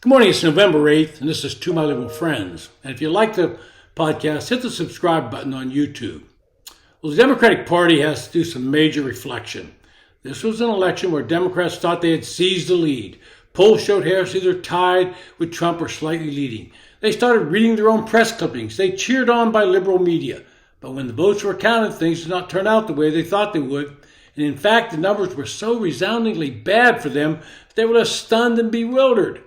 Good morning, it's November 8th, and this is To My Liberal Friends. And if you like the podcast, hit the subscribe button on YouTube. Well, the Democratic Party has to do some major reflection. This was an election where Democrats thought they had seized the lead. Polls showed Harris either tied with Trump or slightly leading. They started reading their own press clippings. They cheered on by liberal media. But when the votes were counted, things did not turn out the way they thought they would. And in fact, the numbers were so resoundingly bad for them that they were left stunned and bewildered.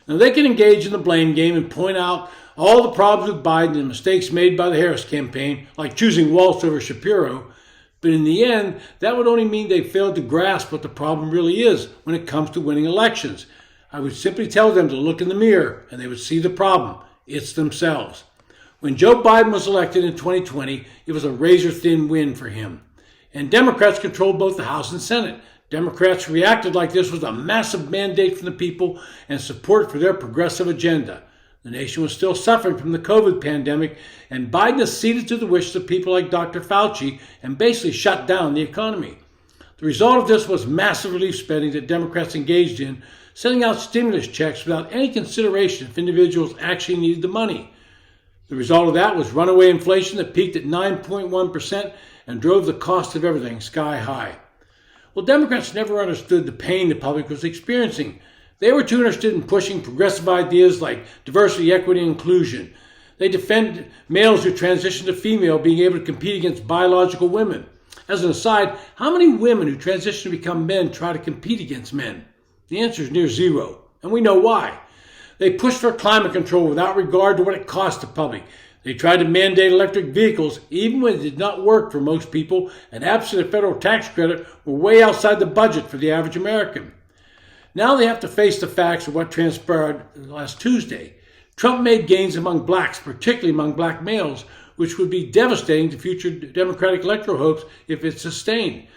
Now, they can engage in the blame game and point out all the problems with Biden and mistakes made by the Harris campaign, like choosing Waltz over Shapiro. But in the end, that would only mean they failed to grasp what the problem really is when it comes to winning elections. I would simply tell them to look in the mirror and they would see the problem. It's themselves. When Joe Biden was elected in 2020, it was a razor-thin win for him. And Democrats controlled both the House and Senate. Democrats reacted like this was a massive mandate from the people and support for their progressive agenda. The nation was still suffering from the COVID pandemic, and Biden acceded to the wishes of people like Dr. Fauci and basically shut down the economy. The result of this was massive relief spending that Democrats engaged in, sending out stimulus checks without any consideration if individuals actually needed the money. The result of that was runaway inflation that peaked at 9.1% and drove the cost of everything sky high. Well, Democrats never understood the pain the public was experiencing. They were too interested in pushing progressive ideas like diversity, equity, and inclusion. They defended males who transition to female being able to compete against biological women. As an aside, how many women who transition to become men try to compete against men? The answer is near zero, and we know why. They pushed for climate control without regard to what it cost the public. They tried to mandate electric vehicles, even when it did not work for most people, and absent a federal tax credit, were way outside the budget for the average American. Now they have to face the facts of what transpired last Tuesday. Trump made gains among blacks, particularly among black males, which would be devastating to future Democratic electoral hopes if it's sustained.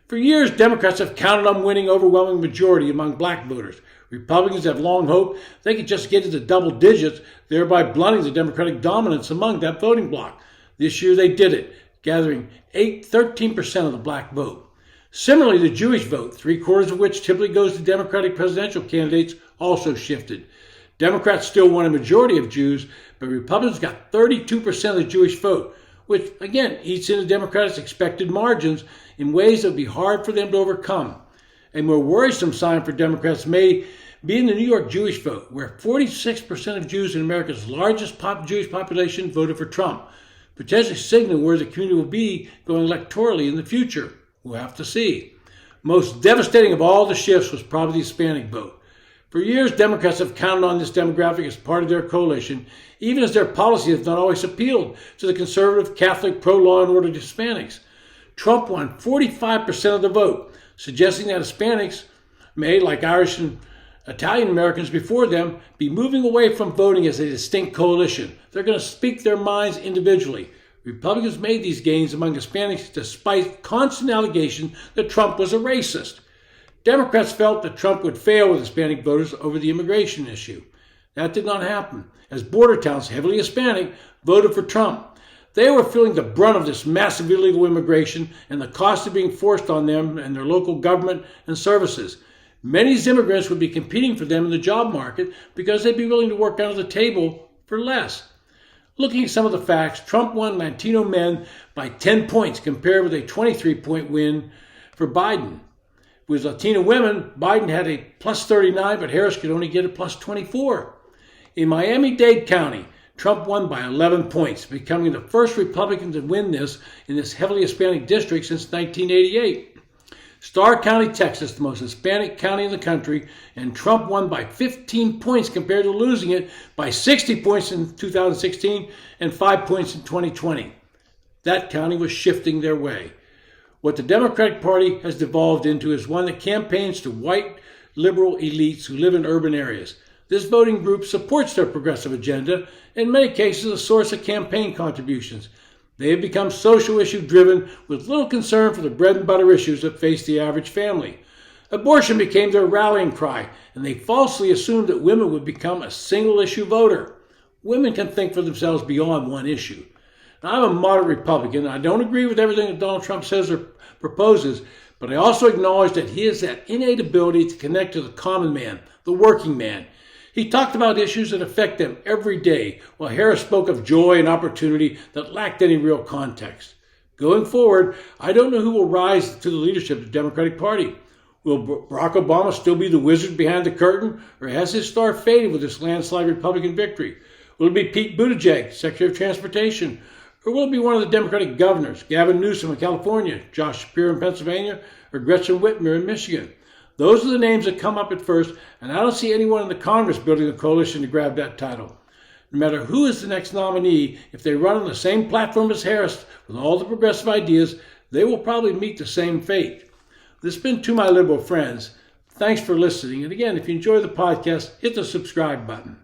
For years, Democrats have counted on winning overwhelming majority among black voters. Republicans have long hoped they could just get into double digits, thereby blunting the Democratic dominance among that voting bloc. This year they did it, gathering 13% of the black vote. Similarly, the Jewish vote, 3/4 of which typically goes to Democratic presidential candidates, also shifted. Democrats still won a majority of Jews, but Republicans got 32% of the Jewish vote, which, again, eats into Democrats' expected margins in ways that would be hard for them to overcome. A more worrisome sign for Democrats may be in the New York Jewish vote, where 46% of Jews in America's largest Jewish population voted for Trump, potentially signaling where the community will be going electorally in the future. We'll have to see. Most devastating of all the shifts was probably the Hispanic vote. For years, Democrats have counted on this demographic as part of their coalition, even as their policy has not always appealed to the conservative, Catholic, pro-law and order Hispanics. Trump won 45% of the vote, suggesting that Hispanics may, like Irish and Italian Americans before them, be moving away from voting as a distinct coalition. They're going to speak their minds individually. Republicans made these gains among Hispanics despite constant allegations that Trump was a racist. Democrats felt that Trump would fail with Hispanic voters over the immigration issue. That did not happen, as border towns heavily Hispanic voted for Trump. They were feeling the brunt of this massive illegal immigration and the cost of being forced on them and their local government and services. Many of these immigrants would be competing for them in the job market because they'd be willing to work under the table for less. Looking at some of the facts, Trump won Latino men by 10 points compared with a 23-point win for Biden. With Latino women, Biden had a plus 39, but Harris could only get a plus 24. In Miami-Dade County, Trump won by 11 points, becoming the first Republican to win this in this heavily Hispanic district since 1988. Starr County, Texas, the most Hispanic county in the country, and Trump won by 15 points compared to losing it by 60 points in 2016 and 5 points in 2020. That county was shifting their way. What the Democratic Party has devolved into is one that campaigns to white liberal elites who live in urban areas. This voting group supports their progressive agenda, in many cases a source of campaign contributions. They have become social issue driven with little concern for the bread and butter issues that face the average family. Abortion became their rallying cry, and they falsely assumed that women would become a single issue voter. Women can think for themselves beyond one issue. Now, I'm a moderate Republican. I don't agree with everything that Donald Trump says or proposes, but I also acknowledge that he has that innate ability to connect to the common man, the working man. He talked about issues that affect them every day, while Harris spoke of joy and opportunity that lacked any real context. Going forward, I don't know who will rise to the leadership of the Democratic Party. Will Barack Obama still be the wizard behind the curtain, or has his star faded with this landslide Republican victory? Will it be Pete Buttigieg, Secretary of Transportation, or will it be one of the Democratic governors, Gavin Newsom in California, Josh Shapiro in Pennsylvania, or Gretchen Whitmer in Michigan? Those are the names that come up at first, and I don't see anyone in the Congress building a coalition to grab that title. No matter who is the next nominee, if they run on the same platform as Harris with all the progressive ideas, they will probably meet the same fate. This has been To My Liberal Friends. Thanks for listening. And again, if you enjoy the podcast, hit the subscribe button.